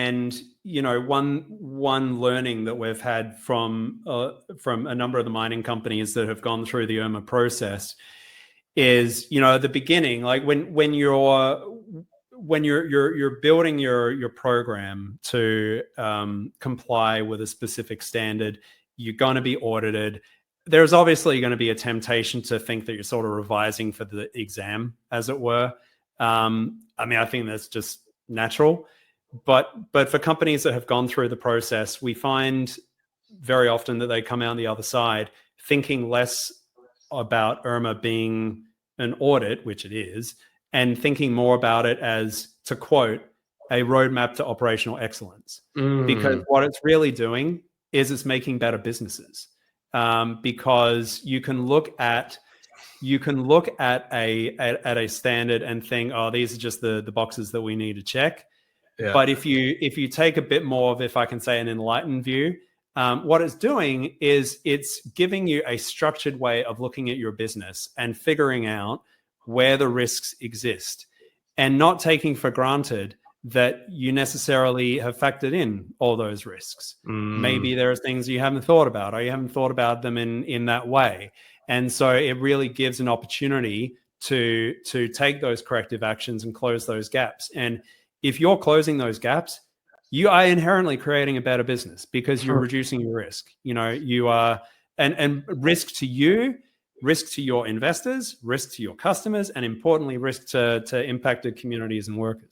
And one learning that we've had from a number of the mining companies that have gone through the IRMA process is, at the beginning, like when you're building your program to comply with a specific standard, you're going to be audited. There's obviously going to be a temptation to think that you're sort of revising for the exam, as it were. I think that's just natural. But for companies that have gone through the process, we find very often that they come out on the other side thinking less about IRMA being an audit, which it is, and thinking more about it as, to quote, a roadmap to operational excellence. Because what it's really doing is it's making better businesses. Because you can look at a standard and think, oh, these are just the boxes that we need to check. Yeah. But if you take a bit more of, if I can say, an enlightened view, what it's doing is it's giving you a structured way of looking at your business and figuring out where the risks exist, and not taking for granted that you necessarily have factored in all those risks. Maybe there are things you haven't thought about, or you haven't thought about them in that way. And so it really gives an opportunity to take those corrective actions and close those gaps. And if you're closing those gaps, you are inherently creating a better business, because you're reducing your risk. You are, and risk to you, risk to your investors, risk to your customers, and importantly, risk to impacted communities and workers.